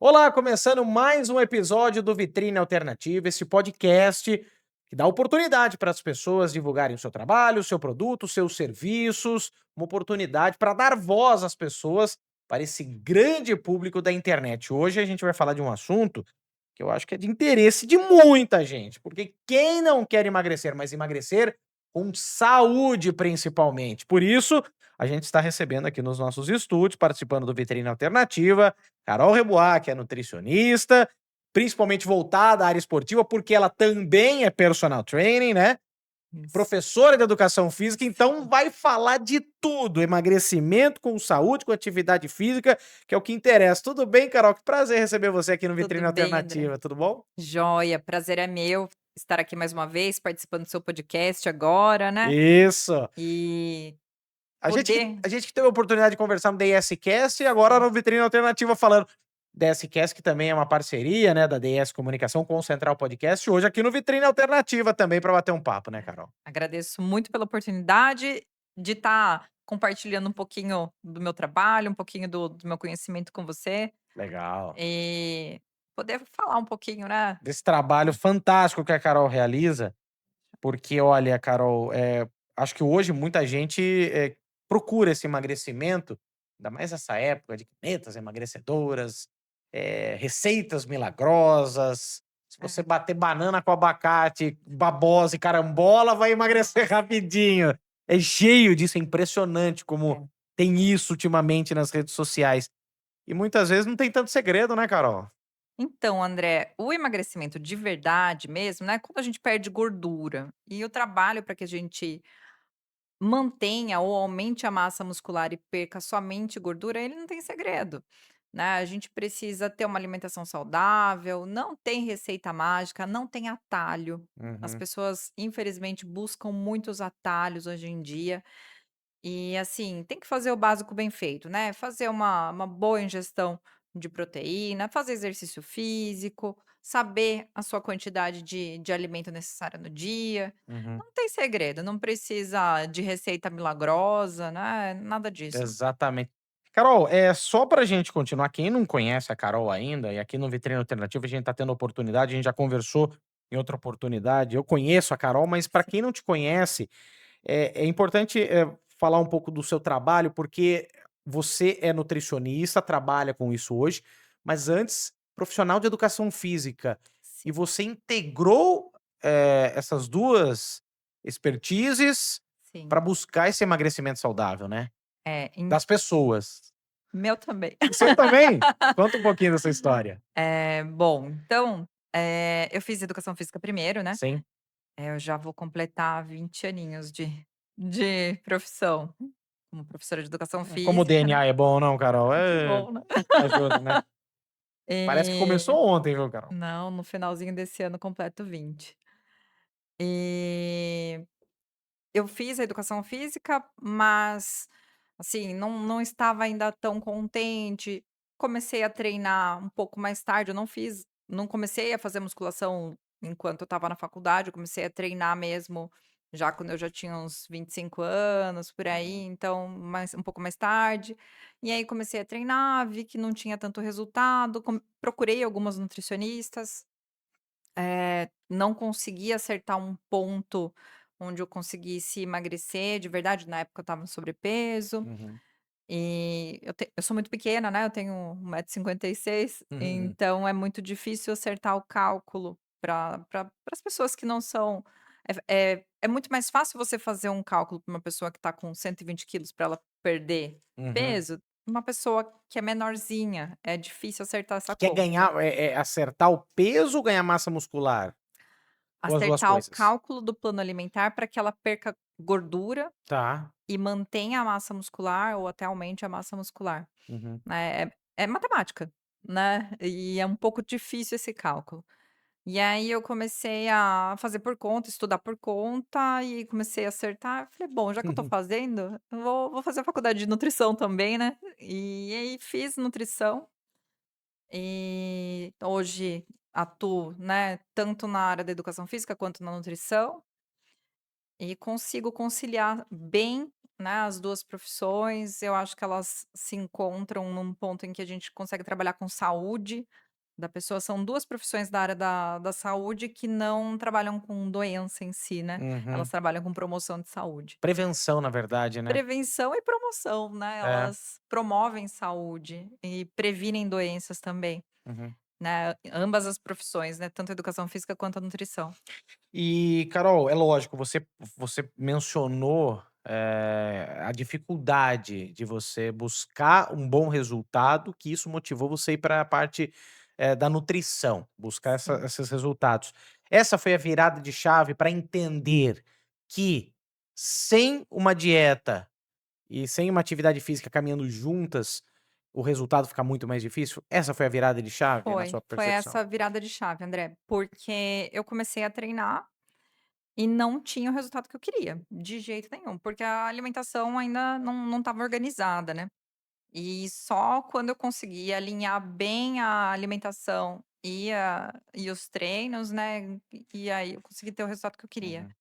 Olá, começando mais um episódio do Vitrine Alternativa, esse podcast que dá oportunidade para as pessoas divulgarem o seu trabalho, o seu produto, os seus serviços, uma oportunidade para dar voz às pessoas para esse grande público da internet. Hoje a gente vai falar de um assunto que eu acho que é de interesse de muita gente, porque quem não quer emagrecer, mas emagrecer com saúde principalmente. Por isso, a gente está recebendo aqui nos nossos estúdios, participando do Vitrine Alternativa, Carol Rebois, que é nutricionista, principalmente voltada à área esportiva, porque ela também é personal training, né? Isso. Professora de educação física, então vai falar de tudo, emagrecimento com saúde, com atividade física, que é o que interessa. Tudo bem, Carol? Que prazer receber você aqui no Tudo Vitrine bem, André? Alternativa, tudo bom? Joia, prazer é meu estar aqui mais uma vez participando do seu podcast agora, né, Isso. e A gente que poder a gente que teve a oportunidade de conversar no DSCast e agora sim, no Vitrine Alternativa falando. DSCast, que também é uma parceria, né, da DS Comunicação com o Central Podcast, hoje aqui no Vitrine Alternativa também para bater um papo, né, Carol? agradeço muito pela oportunidade de estar compartilhando um pouquinho do meu trabalho, um pouquinho do meu conhecimento com você, Legal. e poder falar um pouquinho, né. Desse trabalho fantástico que a Carol realiza, porque olha, Carol, acho que hoje muita gente, procura esse emagrecimento, ainda mais nessa época de canetas emagrecedoras, receitas milagrosas. Se você É, bater banana com abacate, babosa e carambola, vai emagrecer nossa, rapidinho. É cheio disso, é impressionante como é. tem isso ultimamente nas redes sociais. E muitas vezes não tem tanto segredo, né, Carol? Então, André, o emagrecimento de verdade mesmo, né, quando a gente perde gordura, e o trabalho para que a gente mantenha ou aumente a massa muscular e perca somente gordura, ele não tem segredo, né. A gente precisa ter uma alimentação saudável, não tem receita mágica, não tem atalho. As Uhum. pessoas, infelizmente, buscam muitos atalhos hoje em dia e, assim, tem que fazer o básico bem feito, né, fazer uma boa ingestão de proteína, fazer exercício físico, saber a sua quantidade de alimento necessária no dia. Uhum. Não tem segredo, não precisa de receita milagrosa, né, nada disso. Exatamente. Carol, é só pra gente continuar, quem não conhece a Carol ainda, e aqui no Vitrine Alternativa a gente tá tendo oportunidade, a gente já conversou em outra oportunidade, eu conheço a Carol, mas para Sim, quem não te conhece, é importante, falar um pouco do seu trabalho, porque você é nutricionista, trabalha com isso hoje, mas antes profissional de educação física, e sim, você integrou, essas 2 expertises sim. para buscar esse emagrecimento saudável, né? É, Das pessoas. meu também. O seu também? Conta um pouquinho dessa história. Bom, então, eu fiz educação física primeiro, né, Sim. eu já vou completar 20 aninhos de profissão, como professora de educação Como o física, né. DNA é bom, não, Carol? Ai, que É, bom, né. ajuda, né. Parece que E começou ontem, viu, Carol? não, no finalzinho desse ano completo 20. E eu fiz a educação física, mas, assim, não estava ainda tão contente. Comecei a treinar um pouco mais tarde, eu não comecei a fazer musculação enquanto eu estava na faculdade, eu comecei a treinar mesmo já quando eu já tinha uns 25 anos, por aí, então um pouco mais tarde. E aí comecei a treinar, vi que não tinha tanto resultado, procurei algumas nutricionistas, não consegui acertar um ponto onde eu conseguisse emagrecer de verdade, na época eu estava no sobrepeso, Uhum. e eu sou muito pequena, né, eu tenho 1,56 m, Uhum. então é muito difícil acertar o cálculo para as pessoas que não são é muito mais fácil você fazer um cálculo para uma pessoa que está com 120 quilos para ela perder Uhum. peso, uma pessoa que é menorzinha, é difícil acertar essa Que quer conta. ganhar, acertar o peso ou ganhar massa muscular? Ou as 2 Acertar o coisas? cálculo do plano alimentar para que ela perca gordura Tá. e mantenha a massa muscular ou até aumente a massa muscular, Uhum. né, é matemática, né, e é um pouco difícil esse cálculo. E aí eu comecei a fazer por conta, estudar por conta e comecei a acertar, falei: "Bom, já que eu tô fazendo, eu vou fazer a faculdade de nutrição também, né". E aí fiz nutrição, e hoje atuo, né, tanto na área da educação física quanto na nutrição. E consigo conciliar bem, né, as 2 profissões, eu acho que elas se encontram num ponto em que a gente consegue trabalhar com saúde da pessoa. São 2 profissões da área da saúde que não trabalham com doença em si, né, elas Uhum. trabalham com promoção de saúde. Prevenção, na verdade, né. Prevenção e promoção, né, É. elas promovem saúde e previnem doenças também, Uhum. né, ambas as profissões, né, tanto a educação física quanto a nutrição. E, Carol, é lógico, você mencionou, a dificuldade de você buscar um bom resultado, que isso motivou você ir para a parte, da nutrição, buscar Sim. esses resultados. Essa foi a virada de chave para entender que sem uma dieta e sem uma atividade física caminhando juntas, o resultado fica muito mais difícil? Essa foi a virada de chave na sua Foi percepção? essa virada de chave, André, porque eu comecei a treinar e não tinha o resultado que eu queria, de jeito nenhum, porque a alimentação ainda não estava organizada, né. E só quando eu consegui alinhar bem a alimentação e os treinos, né, e aí eu consegui ter o resultado que eu queria. Uhum,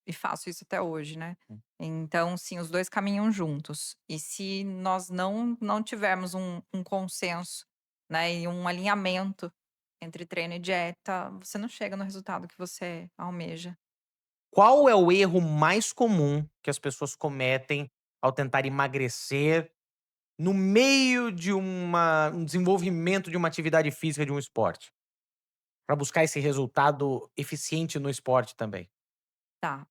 E faço isso até hoje, né. hum. Então, sim, os 2 caminham juntos. E se nós não tivermos um consenso, né, e um alinhamento entre treino e dieta, você não chega no resultado que você almeja. Qual é o erro mais comum que as pessoas cometem ao tentar emagrecer no meio de um desenvolvimento de uma atividade física, de um esporte? Para buscar esse resultado eficiente no esporte também. Tá.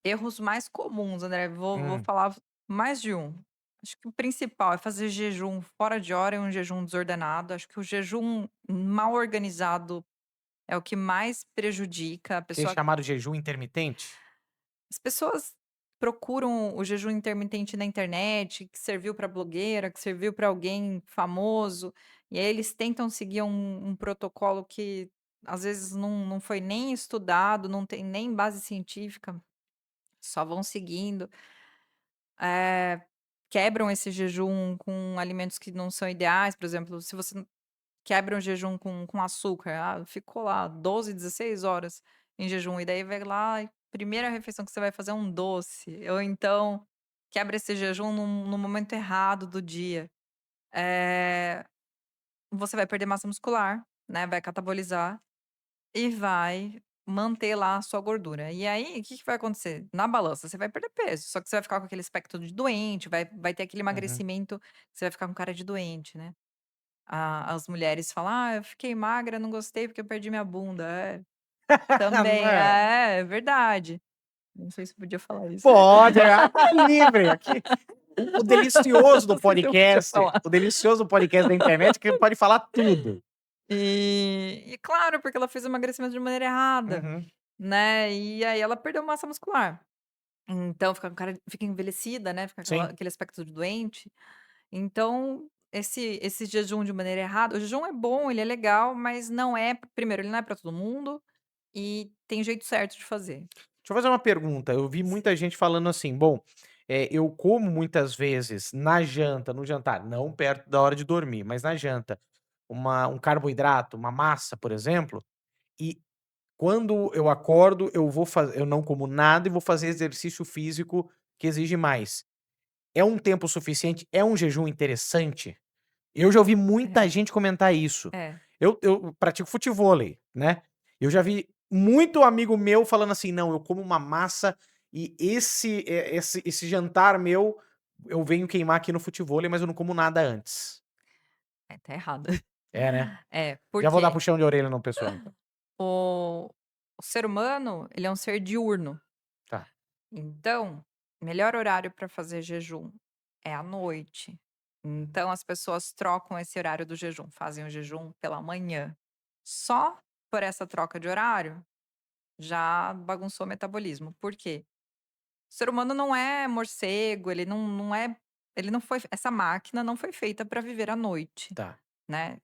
Erros mais comuns, André, vou Hum. falar mais de um. Acho que o principal é fazer jejum fora de hora e um jejum desordenado. Acho que o jejum mal organizado é o que mais prejudica a Que é pessoa. chamado jejum intermitente? As pessoas procuram o jejum intermitente na internet, que serviu para blogueira, que serviu para alguém famoso, e aí eles tentam seguir um protocolo que às vezes não foi nem estudado, não tem nem base científica, só vão seguindo. Eh, Quebram esse jejum com alimentos que não são ideais, por exemplo, se você quebra um jejum com açúcar, ficou lá 12, 16 horas em jejum, e daí vai lá e primeira refeição que você vai fazer é um doce, ou então quebra esse jejum no momento errado do dia. Eh, Você vai perder massa muscular, né, vai catabolizar e vai manter lá a sua gordura. E aí, o que que vai acontecer? Na balança, você vai perder peso, só que você vai ficar com aquele aspecto de doente, vai ter aquele Uhum. emagrecimento, você vai ficar com cara de doente, né. As mulheres falam: "Ah, eu fiquei magra, não gostei porque eu perdi minha bunda". É, também. É, É verdade. Não sei se eu podia falar isso. pode, tá livre aqui. O delicioso do Não sei se eu podia podcast, falar. o delicioso do podcast da internet é que pode falar tudo. E claro, porque ela fez o emagrecimento de maneira errada, Uhum, né, e aí ela perdeu massa muscular. Então fica envelhecida, né, fica sim. aquele aspecto de doente. Então, esse jejum de maneira errada, o jejum é bom, ele é legal, mas não é primeiro, ele não é para todo mundo, e tem jeito certo de fazer. Deixa eu fazer uma pergunta, eu vi muita gente falando assim: "Bom, eu como muitas vezes na janta, no jantar, não perto da hora de dormir, mas na janta, um carboidrato, uma massa, por exemplo, e quando eu acordo, eu não como nada e vou fazer exercício físico que exige mais. É um tempo suficiente? É um jejum interessante?" Eu já ouvi muita É, gente comentar isso. é. Eu pratico futevôlei, né. Eu já vi muito amigo meu falando assim: "Não, eu como uma massa e esse jantar meu, eu venho queimar aqui no futevôlei, mas eu não como nada antes". É, tá errado. É, né. É, por Já vou dar quê? puxão de orelha no pessoal então. O o ser humano, ele é um ser diurno, Tá. então, o melhor horário para fazer jejum é à noite. Então as pessoas trocam esse horário do jejum, fazem o jejum pela manhã. Só por essa troca de horário, já bagunçou o metabolismo. Por quê? O ser humano não é morcego, ele não foi essa máquina não foi feita para viver à noite. Tá, Né,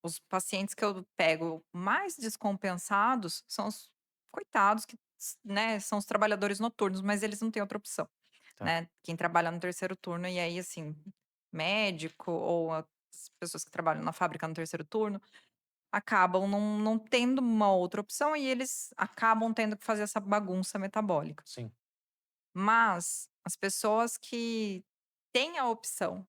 os pacientes que eu pego mais descompensados são os coitados que né, são os trabalhadores noturnos, mas eles não têm outra opção, tá. né. Quem trabalha no terceiro turno e aí, assim, médico ou as pessoas que trabalham na fábrica no terceiro turno, acabam não tendo uma outra opção e eles acabam tendo que fazer essa bagunça metabólica. Sim. Mas as pessoas que têm a opção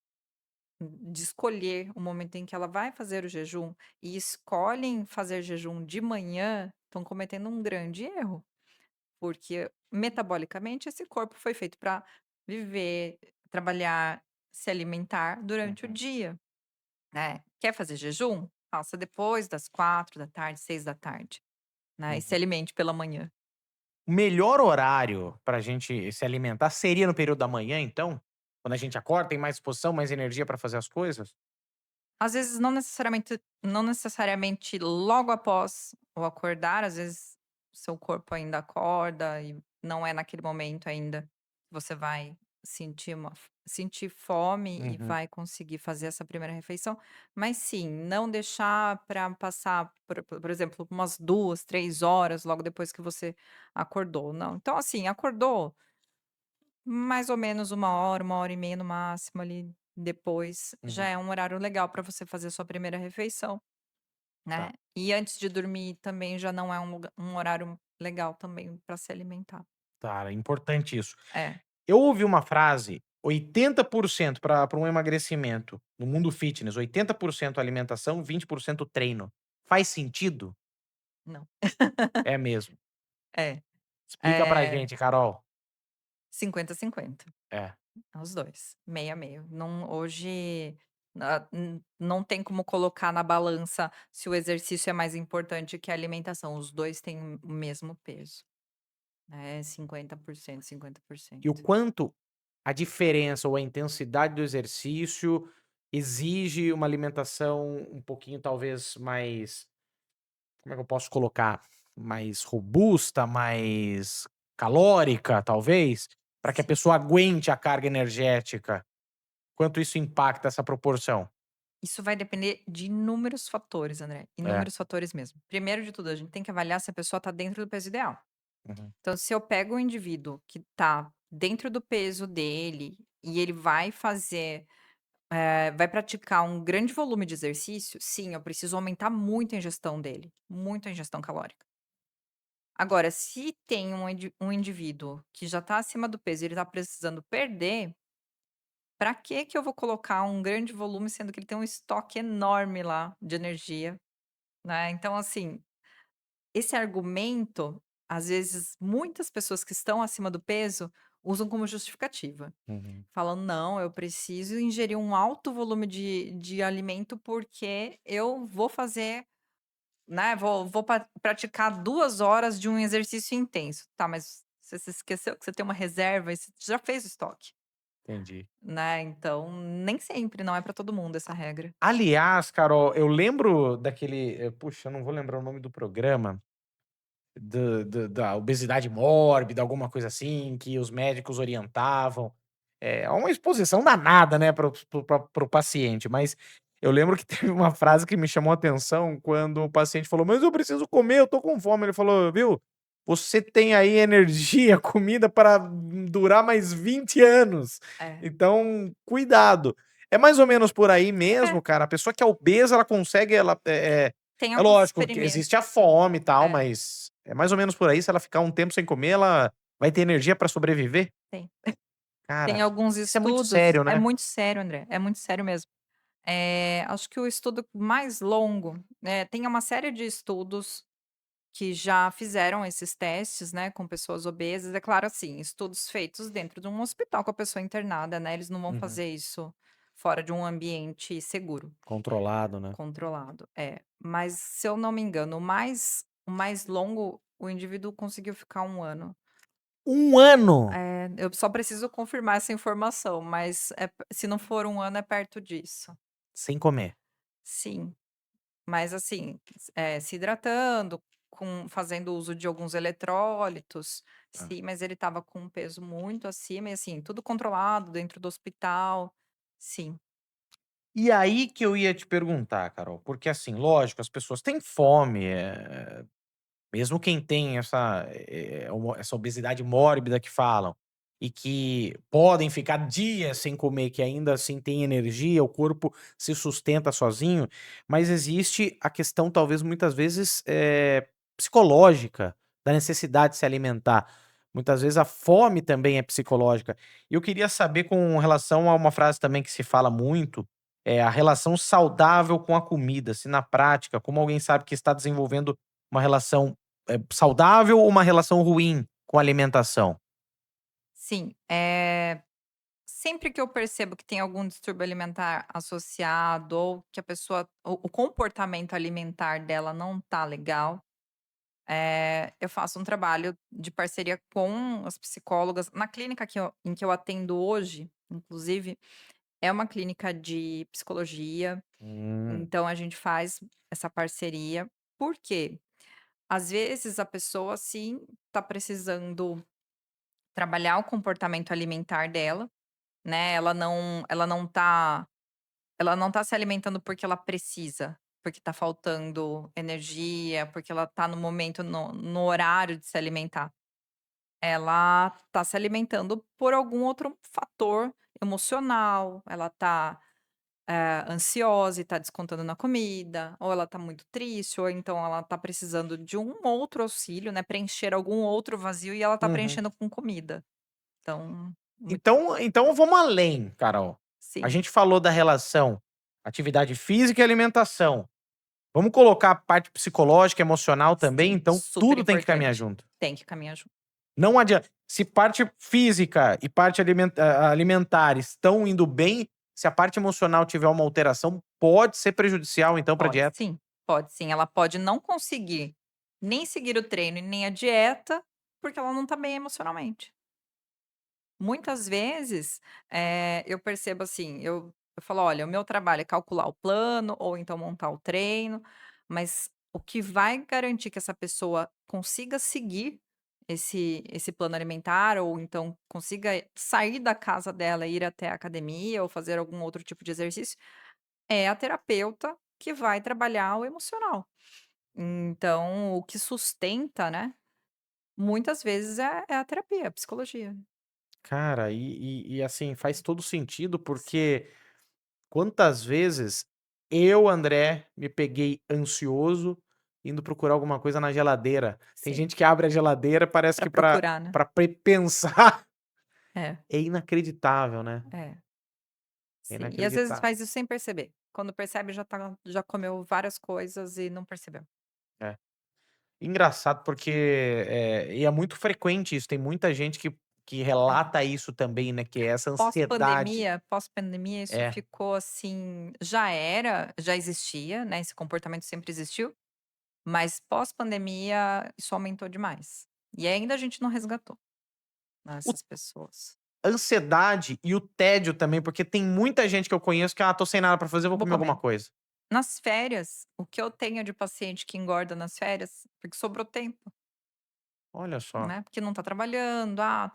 de escolher o momento em que ela vai fazer o jejum e escolhem fazer jejum de manhã, estão cometendo um grande erro, porque metabolicamente esse corpo foi feito para viver, trabalhar, se alimentar durante o Uhum, dia, né. Quer fazer jejum? Faça depois das 4 da tarde, 6 da tarde, né, e se uhum. alimente pela manhã. O melhor horário pra gente se alimentar seria no período da manhã, então? Quando a gente acorda, tem mais disposição, mais energia pra fazer as coisas? Às vezes não necessariamente logo após o acordar, às vezes o seu corpo ainda acorda e não é naquele momento ainda que você vai sentir fome e Uhum. vai conseguir fazer essa primeira refeição, mas sim, não deixar para passar, por exemplo, umas 2, 3 horas logo depois que você acordou, não. Então assim, acordou, mais ou menos 1 hora e meia no máximo ali depois, já Uhum. é um horário legal para você fazer a sua primeira refeição, né. Tá. E antes de dormir também já não é um horário legal também para se alimentar. Tá, é importante isso. É, Eu ouvi uma frase, 80% para um emagrecimento no mundo fitness, 80% alimentação, 20% treino. Faz sentido? não. É mesmo. É, Explica pra é gente, Carol. 50-50, É. os 2, meio a meio. Não, hoje, não tem como colocar na balança se o exercício é mais importante que a alimentação, os 2 têm o mesmo peso, né, 50%, E o 50%. quanto a diferença ou a intensidade do exercício exige uma alimentação um pouquinho talvez mais, como é que eu posso colocar? Mais robusta, mais calórica, talvez, para que a Sim. pessoa aguente a carga energética. Quanto isso impacta essa proporção? Isso vai depender de inúmeros fatores, André, É. inúmeros fatores mesmo. Primeiro de tudo, a gente tem que avaliar se a pessoa está dentro do peso ideal. Uhum, Então, se eu pego um indivíduo que está dentro do peso dele e ele vai fazer, vai praticar um grande volume de exercício, sim, eu preciso aumentar muito a ingestão dele, muito a ingestão calórica. Agora, se tem um indivíduo que já está acima do peso e ele está precisando perder, para que eu vou colocar um grande volume, sendo que ele tem um estoque enorme lá de energia, né. Então, assim, esse argumento, às vezes, muitas pessoas que estão acima do peso usam como justificativa, uhum. falando: "Não, eu preciso ingerir um alto volume de alimento, porque eu vou fazer, né, vou praticar 2 horas de um exercício intenso". Tá, mas você se esqueceu que você tem uma reserva e você já fez o estoque, Entendi. né, então nem sempre, não é para todo mundo essa regra. Aliás, Carol, eu lembro daquele, puxa, eu não vou lembrar o nome do programa, da obesidade mórbida, alguma coisa assim, que os médicos orientavam. É uma exposição danada, né, para o paciente, mas eu lembro que teve uma frase que me chamou a atenção quando o paciente falou: "Mas eu preciso comer, eu tô com fome". Ele falou: "Viu, você tem aí energia, comida para durar mais 20 anos, É. então cuidado". É mais ou menos por aí É, mesmo, cara? A pessoa que é obesa, ela consegue, tem é alguns lógico que experimentos. existe a fome e tal, É, mas é mais ou menos por aí, se ela ficar um tempo sem comer, ela vai ter energia pra sobreviver? tem. Tem Cara, alguns isso é muito estudos, sério, é né? muito sério, André, é muito sério mesmo. Acho que o estudo mais longo, tem uma série de estudos que já fizeram esses testes, né, com pessoas obesas. É claro, assim, estudos feitos dentro de um hospital com a pessoa internada, né, eles não vão Uhum. fazer isso fora de um ambiente seguro, Controlado, né? controlado. É, mas se eu não me engano, o mais longo, o indivíduo conseguiu ficar 1 ano. 1 ano Eu só preciso confirmar essa informação, mas se não for 1 ano, é perto disso. sem comer. Sim, mas assim, se hidratando, fazendo uso de alguns eletrólitos, Hã. sim, mas ele estava com um peso muito acima e, assim, tudo controlado dentro do hospital. Sim, E aí que eu ia te perguntar, Carol, porque assim, lógico, as pessoas têm fome, mesmo quem tem essa obesidade mórbida que falam, e que podem ficar dias sem comer, que ainda assim tem energia, o corpo se sustenta sozinho, mas existe a questão talvez muitas vezes, psicológica, da necessidade de se alimentar. muitas vezes a fome também é psicológica. E eu queria saber com relação a uma frase também que se fala muito, é a relação saudável com a comida, se na prática, como alguém sabe que está desenvolvendo uma relação, saudável ou uma relação ruim com a alimentação? Sim, sempre que eu percebo que tem algum distúrbio alimentar associado ou que a pessoa o comportamento alimentar dela não tá legal, eu faço um trabalho de parceria com as psicólogas. Na clínica em que eu atendo hoje, inclusive, é uma clínica de psicologia, Hum. então a gente faz essa parceria. Por quê? Às vezes a pessoa sim tá precisando trabalhar o comportamento alimentar dela, né, ela não tá se alimentando porque ela precisa, porque tá faltando energia, porque ela tá no momento no horário de se alimentar. Ela tá se alimentando por algum outro fator emocional, ela tá, ansiosa e tá descontando na comida, ou ela tá muito triste, ou então ela tá precisando de um outro auxílio, né, preencher algum outro vazio e ela tá Uhum. preenchendo com comida. Então, muito Então vamos além, Carol. A sim, gente falou da relação atividade física e alimentação. Vamos colocar a parte psicológica, emocional também, sim, então super tudo tem que caminhar importante. junto. Tem que caminhar junto. Não adianta se parte física e parte alimentar estão indo bem, se a parte emocional tiver uma alteração, pode ser prejudicial então para a Pode dieta. sim, pode sim. Ela pode não conseguir nem seguir o treino e nem a dieta, porque ela não tá bem emocionalmente. Muitas vezes, eu percebo assim, eu falo: "Olha, o meu trabalho é calcular o plano ou então montar o treino", mas o que vai garantir que essa pessoa consiga seguir esse plano alimentar ou então consiga sair da casa dela e ir até a academia ou fazer algum outro tipo de exercício, é a terapeuta que vai trabalhar o emocional. Então, o que sustenta, né, muitas vezes é a terapia, a psicologia. Cara, assim, faz todo sentido, Sim. porque quantas vezes eu, André, me peguei ansioso indo procurar alguma coisa na geladeira. Tem Sim, gente que abre a geladeira, parece pra que para procurar, né. para pensar. É, É inacreditável, né? é, É sim. E às vezes inacreditável. faz isso sem perceber. Quando percebe já comeu várias coisas e não percebeu. É. Engraçado porque, e é muito frequente isso, tem muita gente que É. relata isso também, né, que é essa ansiedade. Pós-pandemia isso É. ficou assim, já existia, né, esse comportamento sempre existiu, mas pós-pandemia isso aumentou demais. E ainda a gente não resgatou, né, O essas pessoas. ansiedade e o tédio também, porque tem muita gente que eu conheço que: "Ah, tô sem nada pra fazer, vou Vou comer alguma comer. coisa". Nas férias, o que eu tenho de paciente que engorda nas férias, porque sobrou tempo, Olha só. né, porque não tá trabalhando, tá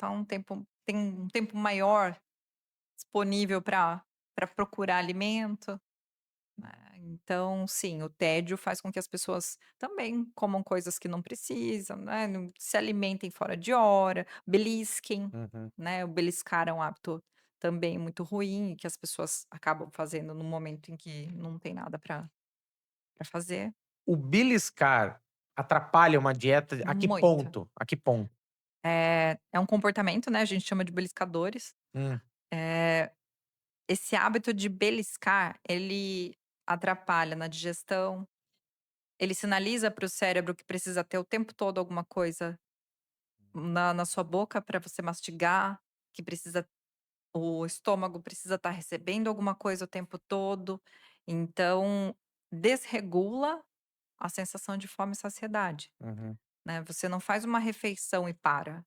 tem um tempo maior disponível para procurar alimento, né. Então, sim, o tédio faz com que as pessoas também comam coisas que não precisam, né, não se alimentem fora de hora, belisquem, Uhum. né, o beliscar é um hábito também muito ruim, que as pessoas acabam fazendo no momento em que não tem nada para fazer. O beliscar atrapalha uma dieta a que Muito. ponto? A que ponto? É um comportamento, né, a gente chama de beliscadores. Hum. Eh, Esse hábito de beliscar, ele atrapalha na digestão, ele sinaliza para o cérebro que precisa ter o tempo todo alguma coisa na sua boca para você mastigar, que precisa o estômago precisa estar recebendo alguma coisa o tempo todo, então desregula a sensação de fome e saciedade, Uhum. né, você não faz uma refeição e para,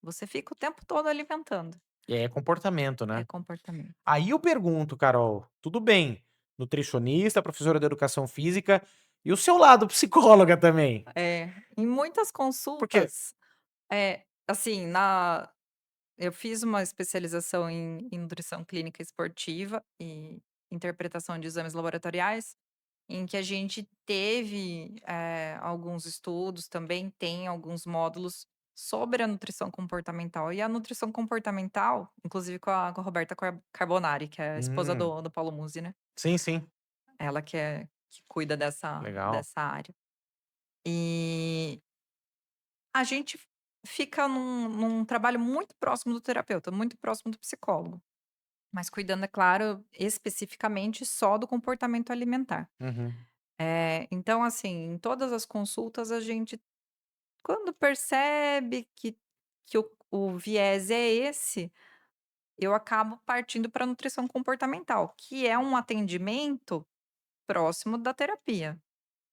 você fica o tempo todo alimentando. É comportamento, É né. comportamento. Aí eu pergunto, Carol, tudo bem, nutricionista, professora de educação física, e o seu lado psicóloga também? É, em muitas Porque consultas, assim, eu fiz uma especialização em nutrição clínica esportiva e interpretação de exames laboratoriais, em que a gente teve, alguns estudos, também tem alguns módulos sobre a nutrição comportamental. E a nutrição comportamental, inclusive com a Roberta Carbonari, que é a esposa hum, do Paulo Musi, né, sim, sim, ela que cuida legal. dessa área. E a gente fica num trabalho muito próximo do terapeuta, muito próximo do psicólogo, mas cuidando, é claro, especificamente só do comportamento alimentar. Uhum. Então, assim, em todas as consultas a gente, quando percebe que o viés é esse, eu acabo partindo para nutrição comportamental, que é um atendimento próximo da terapia.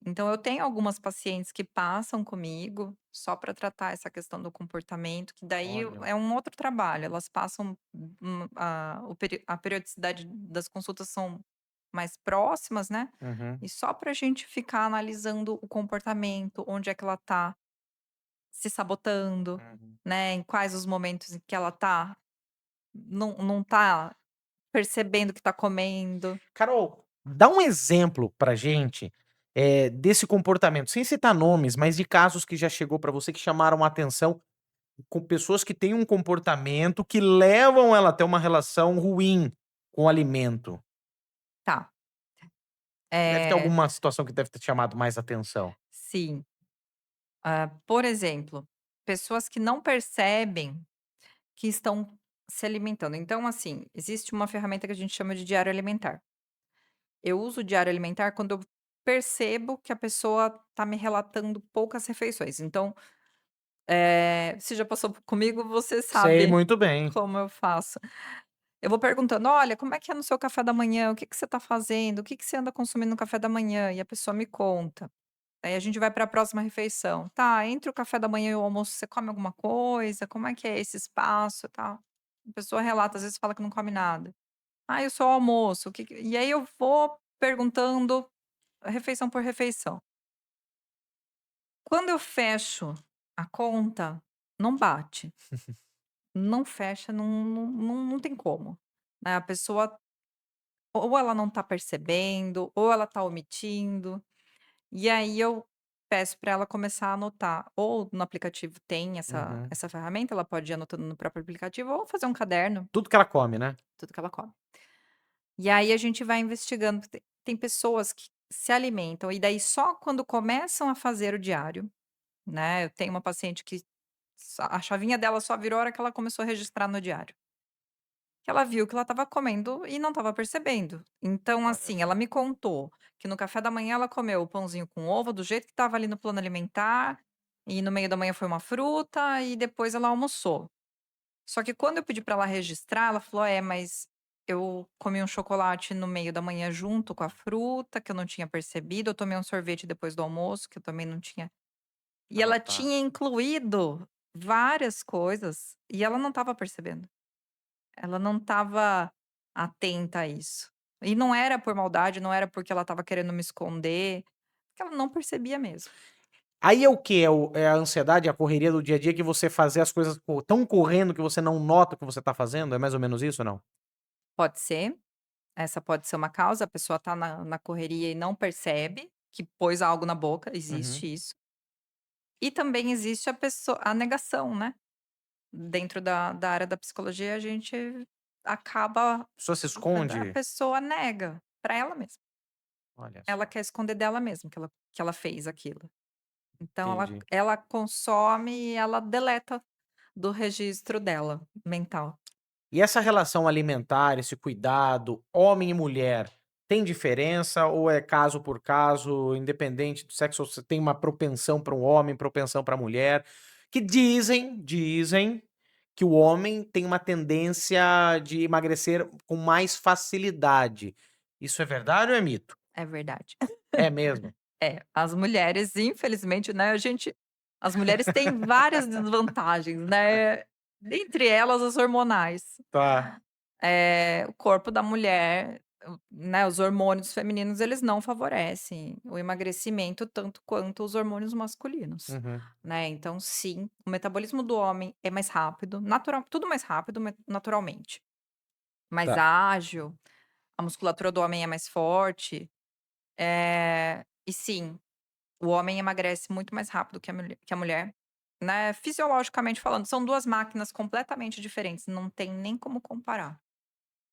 Então eu tenho algumas pacientes que passam comigo só para tratar essa questão do comportamento, que daí Olha. é um outro trabalho, elas passam, a periodicidade das consultas são mais próximas, né, Uhum. e só para a gente ficar analisando o comportamento, onde é que ela tá se sabotando, Uhum. né, em quais os momentos em que ela tá não tá percebendo que tá comendo. Carol, dá um exemplo pra gente, desse comportamento, sem citar nomes, mas de casos que já chegou pra você que chamaram a atenção, com pessoas que têm um comportamento que levam ela a ter uma relação ruim com o alimento. Tá, Deve ter eh, alguma situação que deve ter te chamado mais atenção. sim. Por exemplo, pessoas que não percebem que estão se alimentando. Então, assim, existe uma ferramenta que a gente chama de diário alimentar. Eu uso o diário alimentar quando eu percebo que a pessoa está me relatando poucas refeições. Então, você já passou comigo, você Sei sabe muito bem. como eu faço. Eu vou perguntando: "Olha, como é que é no seu café da manhã? O que que você está fazendo? O que que você anda consumindo no café da manhã?" E a pessoa me conta. Aí a gente vai para a próxima refeição. Tá, entre o café da manhã e o almoço, você come alguma coisa? Como é que é esse espaço, e tal? A pessoa relata, às vezes fala que não come nada. Ah, e o seu almoço? O que que e aí eu vou perguntando refeição por refeição. Quando eu fecho a conta, não bate, não fecha, não tem como, né, a pessoa ou ela não tá percebendo, ou ela tá omitindo. E aí eu peço para ela começar a anotar, ou no aplicativo tem Uhum. essa ferramenta, ela pode ir anotando no próprio aplicativo ou fazer um caderno, Tudo que ela come, né? tudo que ela come. E aí a gente vai investigando, tem pessoas que se alimentam e daí só quando começam a fazer o diário, né, eu tenho uma paciente que a chavinha dela só virou a hora que ela começou a registrar no diário. Que ela viu que ela estava comendo e não estava percebendo. Então, Olha assim, ela só. me contou que no café da manhã ela comeu o pãozinho com ovo do jeito que estava ali no plano alimentar, e no meio da manhã foi uma fruta e depois ela almoçou. Só que quando eu pedi para ela registrar, ela falou: "É, mas eu comi um chocolate no meio da manhã junto com a fruta, que eu não tinha percebido, eu tomei um sorvete depois do almoço, que eu também não tinha". E Ah, ela tá. tinha incluído várias coisas e ela não estava percebendo. Ela não estava atenta a isso. E não era por maldade, não era porque ela estava querendo me esconder, porque ela não percebia mesmo. Aí é o quê? É a ansiedade, a correria do dia a dia que você fazer as coisas tão correndo que você não nota o que você tá fazendo? É mais ou menos isso ou não? Pode ser, essa pode ser uma causa, a pessoa tá na correria e não percebe que pôs algo na boca, Uhum. existe isso. E também existe a negação, né. Dentro da área da psicologia, a gente acaba A pessoa se a esconde? pessoa nega para ela mesma. Olha Ela só, quer esconder dela mesma que ela fez aquilo. Então entendi. ela consome e ela deleta do registro dela, mental. E essa relação alimentar, esse cuidado, homem e mulher, tem diferença ou é caso por caso, independente do sexo, ou você tem uma propensão para um homem, propensão para mulher? Que dizem que o homem tem uma tendência de emagrecer com mais facilidade. Isso é verdade ou é mito? É verdade. É mesmo? É, as mulheres infelizmente, né, as mulheres têm várias desvantagens, né, dentre elas as hormonais. Tá. O corpo da mulher, né, os hormônios femininos, eles não favorecem o emagrecimento tanto quanto os hormônios masculinos, Uhum. né. Então sim, o metabolismo do homem é mais rápido, tudo mais rápido naturalmente, mais Tá. ágil, a musculatura do homem é mais forte, e sim, o homem emagrece muito mais rápido que a mulher, né, fisiologicamente falando, são 2 máquinas completamente diferentes, não tem nem como comparar.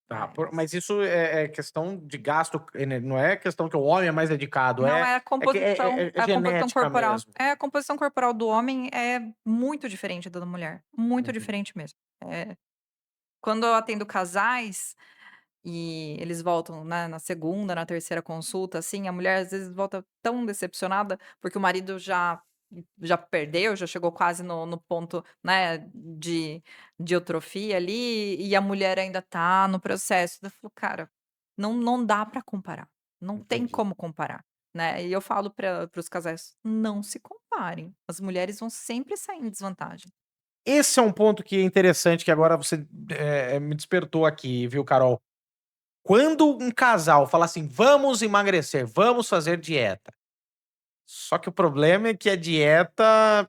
Tá, mas Mas isso é questão de gasto, né, não é questão que o homem é mais dedicado, não, é a é que composição, é a composição genética corporal. mesmo. É, a composição corporal do homem é muito diferente da mulher, muito Uhum. diferente mesmo. Quando eu atendo casais e eles voltam, né, na segunda, na terceira consulta, assim, a mulher às vezes volta tão decepcionada, porque o marido já perdeu, já chegou quase no ponto, né, de eutrofia ali, e a mulher ainda tá no processo. Eu falo: "Cara, não dá para comparar, não tem Entendi. como comparar", né. E eu falo para os casais: "Não se comparem, as mulheres vão sempre sair em desvantagem". Esse é um ponto que é interessante que agora você, me despertou aqui, viu, Carol. Quando um casal fala assim: "Vamos emagrecer, vamos fazer dieta", só que o problema é que a dieta,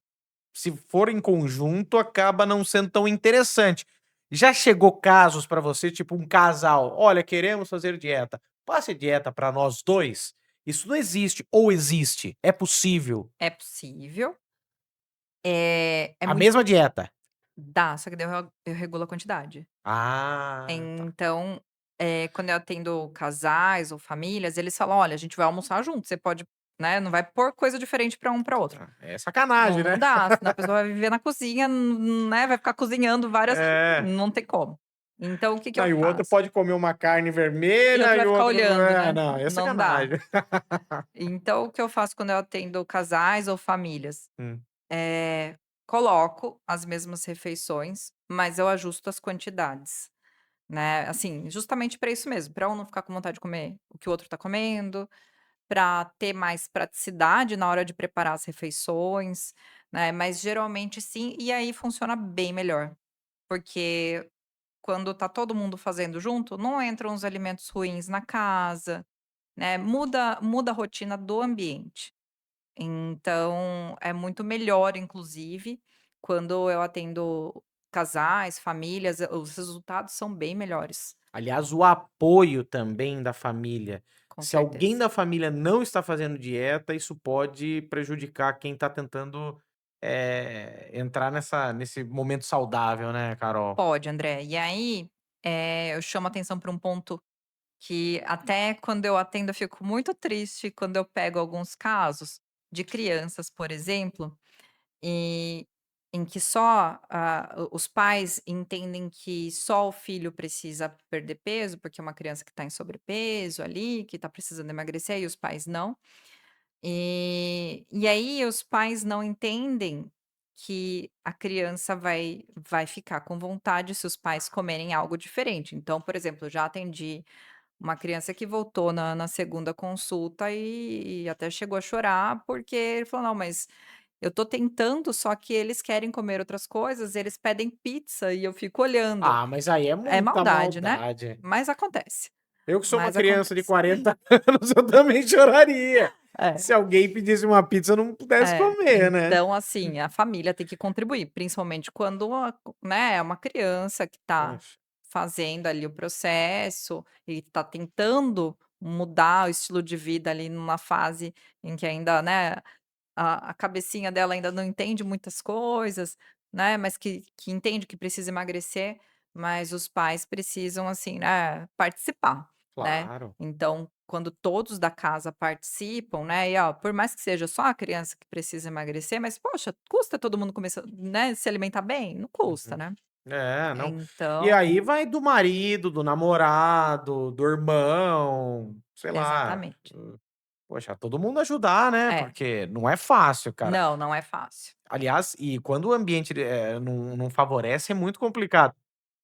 se for em conjunto, acaba não sendo tão interessante. Já chegou casos pra você, tipo um casal: "Olha, queremos fazer dieta, passe dieta pra nós 2". Isso não existe ou existe? É possível? É possível, é A muito mesma dieta? dá, só que daí eu regulo a quantidade. Ah, tá. Então, quando eu atendo casais ou famílias, eles falam: "Olha, a gente vai almoçar junto, você pode, né, não vai pôr coisa diferente para um para outro". Ah, é sacanagem, Não né? dá, senão a pessoa vai viver na cozinha, né, vai ficar cozinhando várias, É. não tem como. Então o que que Não, eu e o outro faço? pode comer uma carne E vermelha outro e vai o ficar outro olhando, né, não, é não dá. sacanagem. Então o que eu faço quando eu atendo casais ou famílias? Hum. Coloco as mesmas refeições, mas eu ajusto as quantidades. Né, assim, justamente para isso mesmo, para um não ficar com vontade de comer o que o outro está comendo, para ter mais praticidade na hora de preparar as refeições, né, mas geralmente sim, e aí funciona bem melhor, porque quando tá todo mundo fazendo junto, não entram os alimentos ruins na casa, né, muda a rotina do ambiente. Então, é muito melhor, inclusive, quando eu atendo casais, famílias, os resultados são bem melhores, Aliás, o apoio também da família. com Se alguém certeza. da família não está fazendo dieta, isso pode prejudicar quem está tentando, entrar nesse momento saudável, né, Carol? Pode, André. E aí, eu chamo atenção para um ponto que até quando eu atendo eu fico muito triste quando eu pego alguns casos de crianças, por exemplo, e em que só, os pais entendem que só o filho precisa perder peso, porque é uma criança que está em sobrepeso ali, que está precisando emagrecer, e os pais não. E aí os pais não entendem que a criança vai ficar com vontade se os pais comerem algo diferente. Então, por exemplo, eu já atendi uma criança que voltou na segunda consulta e até chegou a chorar, porque ele falou: "Não, mas eu tô tentando, só que eles querem comer outras coisas, eles pedem pizza e eu fico olhando". Ah, mas aí é É muita maldade, né, maldade. mas acontece, Eu que sou uma mas criança de acontece. 40 anos, eu também choraria. É. Se alguém pedisse uma pizza, eu não pudesse É, comer, né? então assim, a família tem que contribuir, principalmente quando né, é uma criança que está Poxa. fazendo ali o processo e está tentando mudar o estilo de vida ali numa fase em que ainda, né, a cabecinha dela ainda não entende muitas coisas, né, mas que entende que precisa emagrecer, mas os pais precisam, assim, né, participar, né. Claro. Então, quando todos da casa participam, né, e ó, por mais que seja só a criança que precisa emagrecer, mas poxa, custa todo mundo começar, né, se alimentar bem? Não custa, Uhum. né. É, não. E Então aí vai do marido, do namorado, do irmão, sei lá. exatamente. Poxa, todo mundo ajudar, né, É. porque não é fácil, cara. Não, não é fácil. Aliás, e quando o ambiente, não favorece, é muito complicado.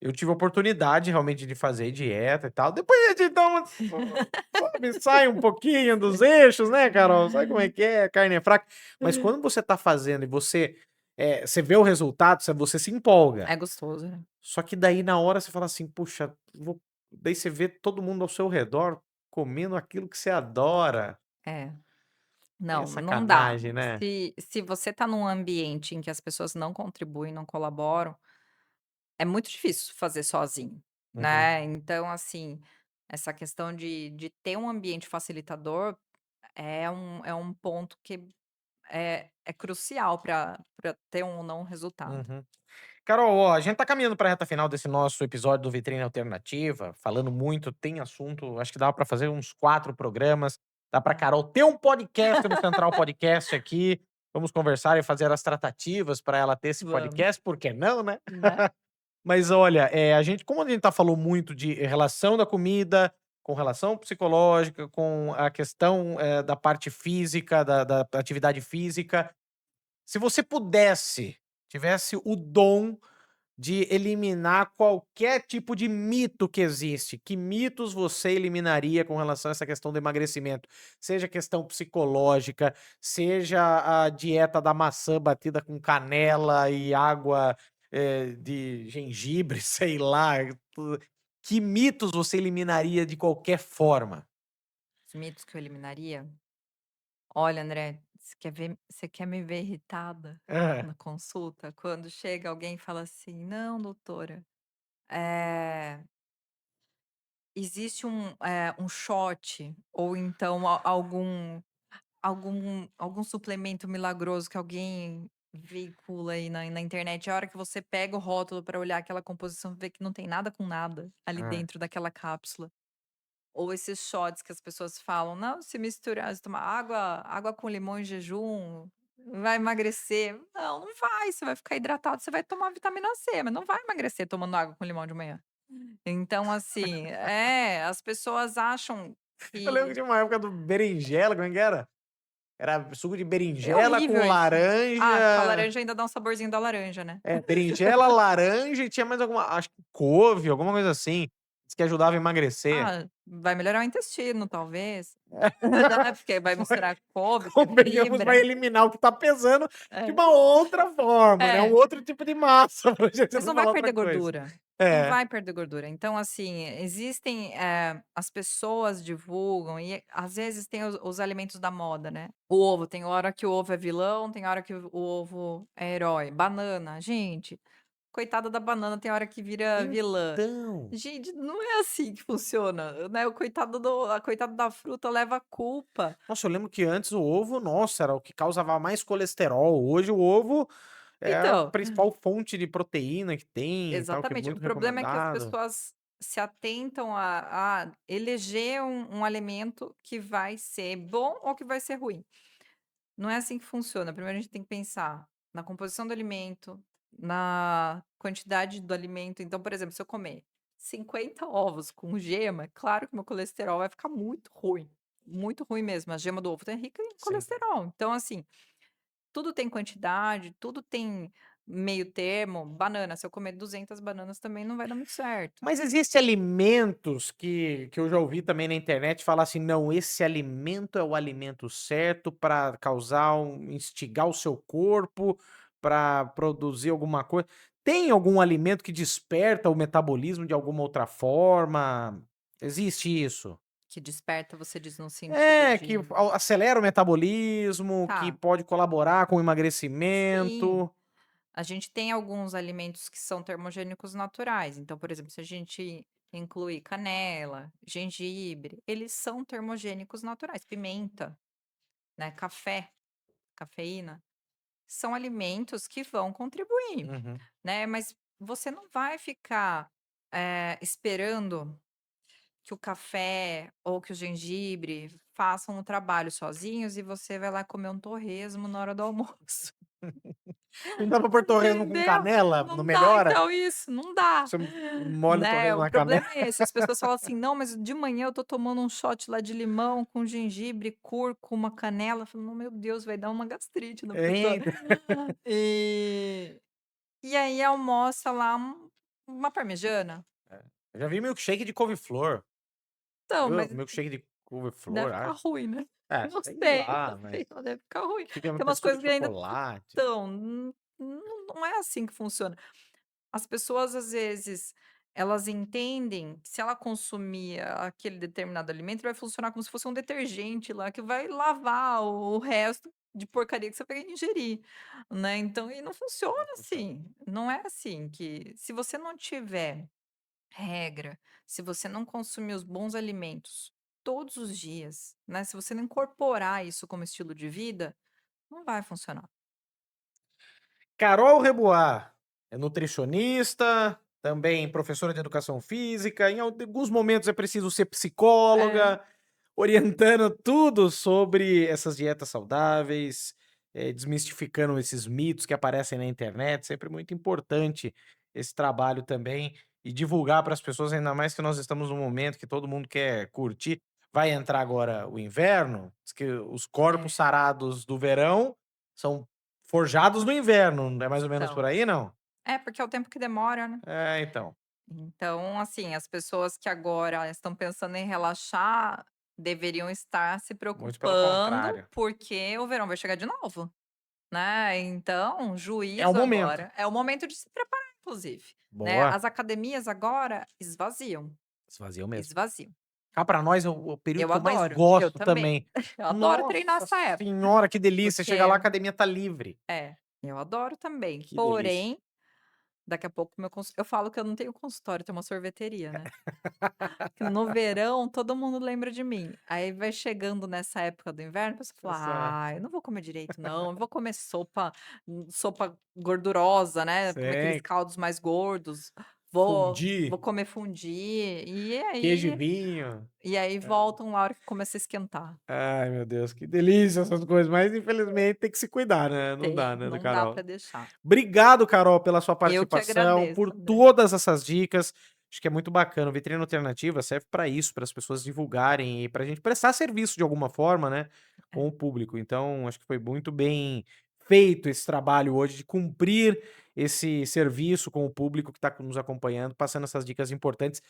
Eu tive a oportunidade realmente de fazer dieta e tal, depois a gente dá uma, sabe, sai um pouquinho dos eixos, né, Carol, sabe como é que é, a carne é fraca. Mas quando você tá fazendo e você vê o resultado, você se empolga. É gostoso, né. Só que daí na hora você fala assim: "Puxa, daí você vê todo mundo ao seu redor comendo aquilo que você adora. É. É Não, não dá. sacanagem, né? Se você está num ambiente em que as pessoas não contribuem, não colaboram, é muito difícil fazer sozinho, Uhum, né. Então, assim, essa questão de ter um ambiente facilitador é um ponto que é crucial para ter um ou não resultado. uhum. Carol, ó, a gente tá caminhando pra reta final desse nosso episódio do Vitrine Alternativa, falando muito, tem assunto, acho que dá pra fazer uns 4 programas, dá pra É. Carol ter um podcast no Central Podcast aqui, vamos conversar e fazer as tratativas pra ela ter esse Vamos, podcast, por que não, né? né. Mas olha, como a gente tá falou muito de relação da comida, com relação psicológica, com a questão, da parte física, da atividade física, se você pudesse, tivesse o dom de eliminar qualquer tipo de mito que existe, que mitos você eliminaria com relação a essa questão do emagrecimento? Seja questão psicológica, seja a dieta da maçã batida com canela e água, de gengibre, sei lá, tu que mitos você eliminaria de qualquer forma? Os mitos que eu eliminaria? Olha, André, você quer me ver irritada Hã. na consulta? Quando chega alguém e fala assim: "Não, doutora, eh, existe um shot ou então algum suplemento milagroso que alguém veicula aí na internet, a hora que você pega o rótulo para olhar aquela composição, vê que não tem nada com nada ali Hã. dentro daquela cápsula. Ou esses shots que as pessoas falam: "Não, se tomar água com limão em jejum, vai emagrecer". Não, não vai, você vai ficar hidratado, você vai tomar vitamina C, mas não vai emagrecer tomando água com limão de manhã. Então, assim, as pessoas acham Eu lembro que de uma época do berinjela, como é que era? Era suco de é berinjela com horrível isso. Ah, com a laranja. laranja ainda dá um saborzinho da laranja, né. É, berinjela, laranja e tinha mais alguma, acho que couve, alguma coisa assim, diz que ajudava a emagrecer. Ah, vai melhorar o intestino, talvez. Né, porque vai Foi, misturar couve com convenhamos, vai fibra. eliminar o que tá pesando de É. uma outra forma, né, um É. outro tipo de massa, pra gente Mas não não vai falar outra perder coisa. gordura, não É. vai perder gordura. Então, assim, existem, as pessoas divulgam e às vezes tem os alimentos da moda, né. O ovo, tem hora que o ovo é vilão, tem hora que o ovo é herói. Banana, gente, coitada da banana, tem hora que vira vilã. Então, Gente, não é assim que funciona, né, o coitado do a coitada da fruta leva a culpa. nossa, eu lembro que antes o ovo, nossa, era o que causava mais colesterol, hoje o ovo é a Então, principal fonte de proteína que tem e tal, que é exatamente. O muito problema é que as recomendado. pessoas se atentam a eleger um alimento que vai ser bom ou que vai ser ruim. Não é assim que funciona. Primeiro a gente tem que pensar na composição do alimento, na quantidade do alimento. Então, por exemplo, se eu comer 50 ovos com gema, é claro que meu colesterol vai ficar muito ruim mesmo. A gema do ovo é rica em Sim. colesterol. Então, assim, tudo tem quantidade, tudo tem meio termo. Banana, se eu comer 200 bananas também não vai dar muito certo. Mas existe alimentos que eu já ouvi também na internet falar assim: "Não, esse alimento é o alimento certo para causar instigar o seu corpo, para produzir alguma coisa". Tem algum alimento que desperta o metabolismo de alguma outra forma? Existe isso? Que desperta, você diz no sentido É, que de acelera o metabolismo, que tá, pode colaborar com o sim. emagrecimento. A gente tem alguns alimentos que são termogênicos naturais. Então, por exemplo, se a gente incluir canela, gengibre, eles são termogênicos naturais. Pimenta, né? Café, cafeína, são alimentos que vão contribuir, Uhum. né? Mas você não vai ficar esperando que o café ou que o gengibre façam o trabalho sozinhos e você vai lá comer um torresmo na hora do almoço. Não dá pra pôr torresmo com Entendeu? canela? Não Não dá, melhora? então isso, não dá, Você molha o né, torresmo o na canela. problema é esse, as pessoas falam assim: "Não, mas de manhã eu tô tomando um shot lá de limão com gengibre, cúrcuma, canela", eu falo: "Não, meu Deus, vai dar uma gastrite na pessoa". Eita. E e aí almoça lá uma parmegiana. É. Eu já vi milkshake de couve-flor. Então, Viu? mas Milkshake de deve couve-flor, ficar acho. ruim, né. É, Não sei sei, lá, mas deve ficar ruim. que tem Tem muita umas açúcar coisas de que ainda chocolate. então, não é assim que funciona. As pessoas, às vezes, elas entendem que se ela consumir aquele determinado alimento, vai funcionar como se fosse um detergente lá, que vai lavar o resto de porcaria que você vai ingerir, né. Então e não Não funciona funciona. assim, não é assim que se você não tiver regra, se você não consumir os bons alimentos todos os dias, né, se você não incorporar isso como estilo de vida, não vai funcionar. Carol Reboat, é nutricionista, também professora de educação física, em alguns momentos é preciso ser É, psicóloga, orientando tudo sobre essas dietas saudáveis, desmistificando esses mitos que aparecem na internet, sempre muito importante esse trabalho também, e divulgar para as pessoas, ainda mais que nós estamos num momento que todo mundo quer curtir. Vai entrar agora o inverno, diz que os corpos é. sarados do verão são forjados no inverno, não é mais ou menos por Então, aí não? é porque é o tempo que demora, né. É, então, Então, assim, as pessoas que agora estão pensando em relaxar, deveriam estar se muito pelo preocupando, contrário. porque o verão vai chegar de novo, né. Então, É o juízo momento. agora, é o momento de se preparar inclusive, né. Boa. As academias agora esvaziam, Esvaziou mesmo. esvaziam. Cá pra nós é o período Eu que eu mais adoro, eu gosto também. também. Eu adoro treinar Nossa essa época, senhora, que delícia, chega lá, a porque academia tá livre. é, eu adoro também, Que delícia. porém, daqui a pouco meu eu falo que eu não tenho consultório, eu tenho uma sorveteria, né. Que no verão todo mundo lembra de mim. Aí vai chegando nessa época do inverno, a pessoa Essa fala: "Ah, eu não vou comer direito não, eu vou comer sopa, sopa gordurosa, né, aqueles sim, caldos mais gordos, vou fondue, comer fondue", queijo e vinho. e aí voltam lá a hora que começa a esquentar. Ai, meu Deus, que delícia essas coisas, mas infelizmente tem que se cuidar, né, não dá, Tem, né, não dá Carol. para deixar. Obrigado, Carol, pela sua Eu que participação, agradeço, por André. todas essas dicas. Acho que é muito bacana. O Vitrine Alternativa serve para isso, para as pessoas divulgarem e para a gente prestar serviço de alguma forma, né, com o É. público. Então, acho que foi muito bem feito esse trabalho hoje de cumprir esse serviço com o público que está nos acompanhando, passando essas dicas importantes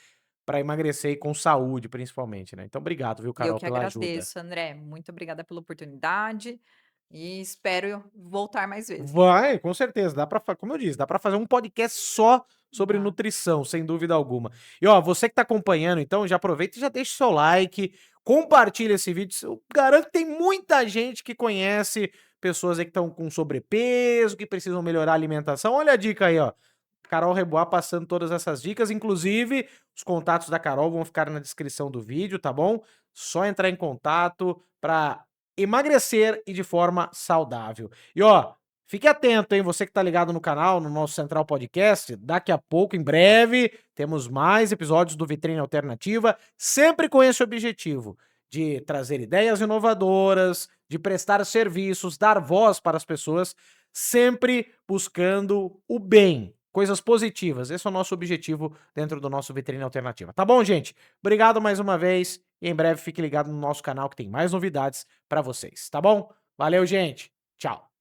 para emagrecer e com saúde, principalmente, né. Então, obrigado, viu, Eu Carol, que pela ajuda. agradeço, André. Muito obrigada pela oportunidade e espero voltar mais vezes. Vai, com certeza, dá pra como eu disse, dá pra fazer um podcast só sobre Dá. nutrição, sem dúvida alguma. E ó, você que tá acompanhando então, já aproveita e já deixa o seu like, compartilha esse vídeo, eu garanto que tem muita gente que conhece pessoas aí que estão com sobrepeso, que precisam melhorar a alimentação. Olha a dica aí, ó. Carol Rebois passando todas essas dicas, inclusive os contatos da Carol vão ficar na descrição do vídeo, tá bom? Só entrar em contato para emagrecer e de forma saudável. E ó, fique atento, hein? Você que tá ligado no canal, no nosso Central Podcast, daqui a pouco, em breve, temos mais episódios do Vitrine Alternativa, sempre com esse objetivo de trazer ideias inovadoras, de prestar serviços, dar voz para as pessoas, sempre buscando o bem, coisas positivas. Esse é o nosso objetivo dentro do nosso Vitrine Alternativa. Tá bom, gente? Obrigado mais uma vez e em breve fique ligado no nosso canal que tem mais novidades para vocês, tá bom? Valeu, gente. Tchau.